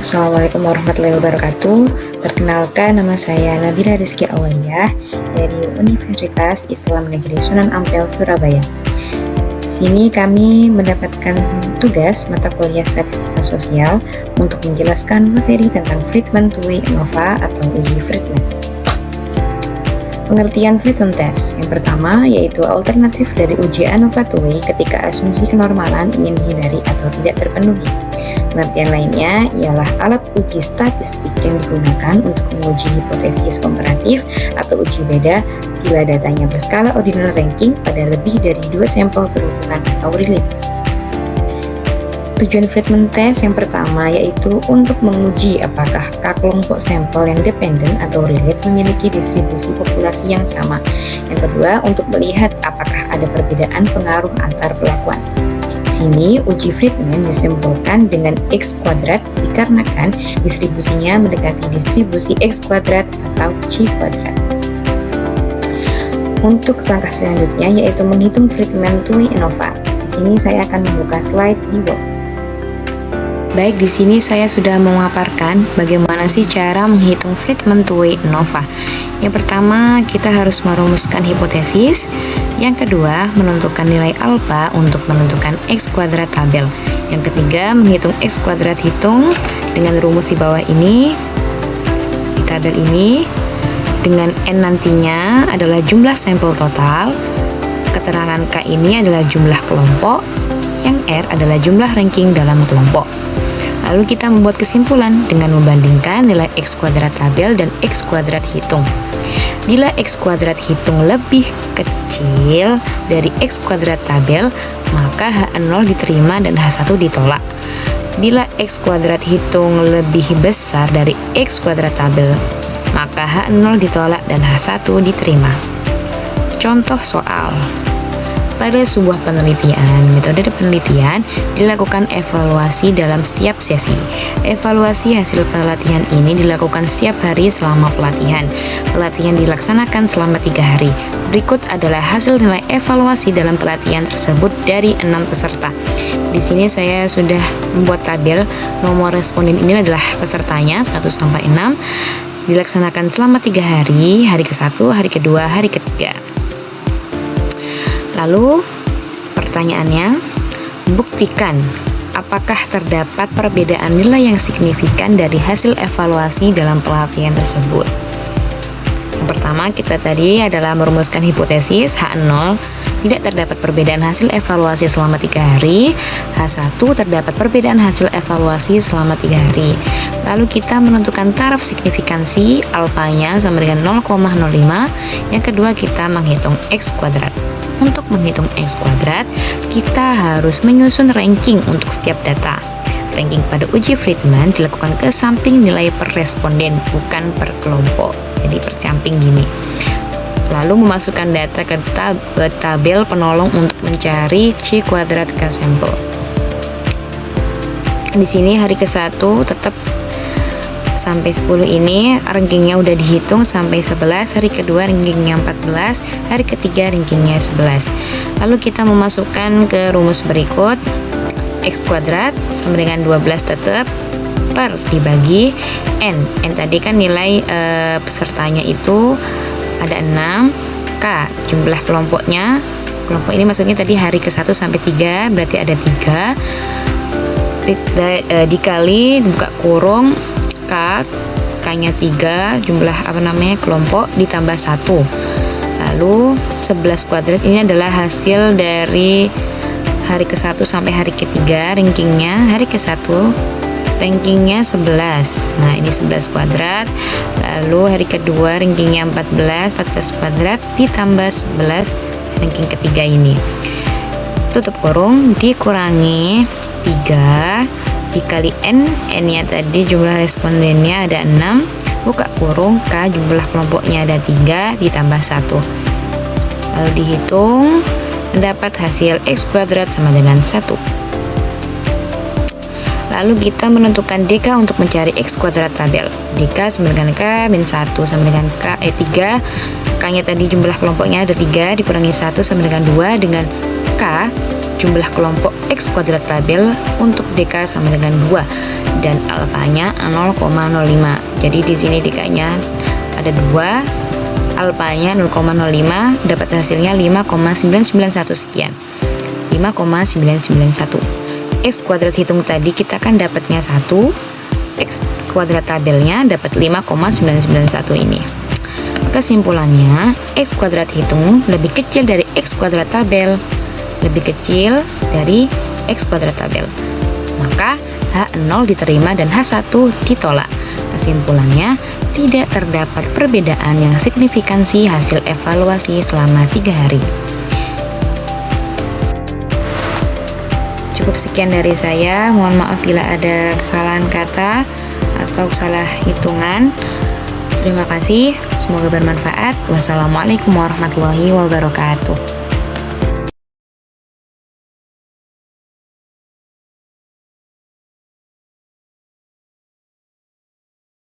Assalamualaikum warahmatullahi wabarakatuh. Perkenalkan, nama saya Nabila Rizky Awaliyah dari Universitas Islam Negeri Sunan Ampel, Surabaya. Di sini kami mendapatkan tugas mata kuliah Statistika Sosial untuk menjelaskan materi tentang Friedman Tway ANOVA atau uji Friedman. Pengertian Friedman Test yang pertama yaitu alternatif dari uji ANOVA Tway ketika asumsi kenormalan ingin dihindari atau tidak terpenuhi. Pengertian lainnya ialah alat uji statistik yang digunakan untuk menguji hipotesis komparatif atau uji beda bila datanya berskala ordinal ranking pada lebih dari 2 sampel berhubungan atau relate. Tujuan Friedman Test yang pertama yaitu untuk menguji apakah kelompok sampel yang dependen atau relate memiliki distribusi populasi yang sama. Yang kedua, untuk melihat apakah ada perbedaan pengaruh antar pelakuan. Di sini, uji Friedman disimpulkan dengan X kuadrat dikarenakan distribusinya mendekati distribusi X kuadrat atau C kuadrat. Untuk langkah selanjutnya yaitu menghitung Friedman Tway ANOVA. Di sini saya akan membuka slide di wall. Baik, di sini saya sudah memaparkan bagaimana sih cara menghitung Friedman Tway ANOVA. Yang pertama, kita harus merumuskan hipotesis. Yang kedua, menentukan nilai alfa untuk menentukan X kuadrat tabel. Yang ketiga, menghitung X kuadrat hitung dengan rumus di bawah ini, di tabel ini, dengan N nantinya adalah jumlah sampel total, keterangan K ini adalah jumlah kelompok, yang R adalah jumlah ranking dalam kelompok. Lalu kita membuat kesimpulan dengan membandingkan nilai X kuadrat tabel dan X kuadrat hitung. Bila X kuadrat hitung lebih kecil dari X kuadrat tabel, maka H0 diterima dan H1 ditolak. Bila X kuadrat hitung lebih besar dari X kuadrat tabel, maka H0 ditolak dan H1 diterima. Contoh soal. Pada sebuah penelitian, metode penelitian dilakukan evaluasi dalam setiap sesi. Evaluasi hasil pelatihan ini dilakukan setiap hari selama pelatihan. Pelatihan dilaksanakan selama 3 hari. Berikut adalah hasil nilai evaluasi dalam pelatihan tersebut dari 6 peserta. Di sini saya sudah membuat tabel. Nomor responden ini adalah pesertanya 1 sampai 6. Dilaksanakan selama 3 hari, hari ke-1, hari ke-2, hari ke-3. Lalu pertanyaannya, buktikan apakah terdapat perbedaan nilai yang signifikan dari hasil evaluasi dalam pelatihan tersebut. Yang pertama kita tadi adalah merumuskan hipotesis H0, tidak terdapat perbedaan hasil evaluasi selama 3 hari. H1 terdapat perbedaan hasil evaluasi selama 3 hari. Lalu kita menentukan taraf signifikansi, alfanya sama dengan 0,05. Yang kedua kita menghitung X kuadrat. Untuk menghitung X kuadrat, kita harus menyusun ranking untuk setiap data. Ranking pada uji Friedman dilakukan ke samping nilai per responden, bukan per kelompok. Jadi percamping gini. Lalu memasukkan data ke tabel penolong untuk mencari C kuadrat K sampel. Di sini hari ke-1 tetap sampai 10 ini rankingnya udah dihitung sampai 11, hari kedua rankingnya 14, hari ketiga rankingnya 11. Lalu kita memasukkan ke rumus berikut, X kuadrat sama dengan 12 tetap per dibagi N. N tadi kan nilai pesertanya itu ada 6, K jumlah kelompoknya. Kelompok ini maksudnya tadi hari ke-1 sampai 3, berarti ada 3. Dikali buka kurung K-nya 3, jumlah kelompok ditambah 1. Lalu 11 kuadrat ini adalah hasil dari hari ke-1 sampai hari ke-3 rankingnya. Hari ke-1 rankingnya 11. Nah, ini 11 kuadrat. Lalu hari kedua rankingnya 14 kuadrat ditambah 11 ranking ketiga ini. Tutup kurung dikurangi 3 dikali N nya tadi jumlah respondennya ada 6, buka kurung K jumlah kelompoknya ada 3 ditambah 1. Lalu dihitung, mendapat hasil X kuadrat sama dengan 1. Lalu kita menentukan DK untuk mencari X kuadrat tabel. DK sama dengan K min 1 sama dengan 3. K nya tadi jumlah kelompoknya ada 3 dikurangi 1 sama dengan 2 dengan K jumlah kelompok X kuadrat tabel untuk DK sama dengan 2. dan alfanya 0,05. Jadi di sini DK-nya ada 2, alfanya 0,05, dapat hasilnya 5,991 sekian. 5,991. X kuadrat hitung tadi kita kan dapatnya 1, X kuadrat tabelnya dapat 5,991 ini. Kesimpulannya, X kuadrat hitung lebih kecil dari X kuadrat tabel, lebih kecil dari X kuadrat tabel. Maka H0 diterima dan H1 ditolak. Kesimpulannya, tidak terdapat perbedaan yang signifikansi hasil evaluasi selama 3 hari. Cukup sekian dari saya, mohon maaf bila ada kesalahan kata atau salah hitungan. Terima kasih, semoga bermanfaat. Wassalamualaikum warahmatullahi wabarakatuh.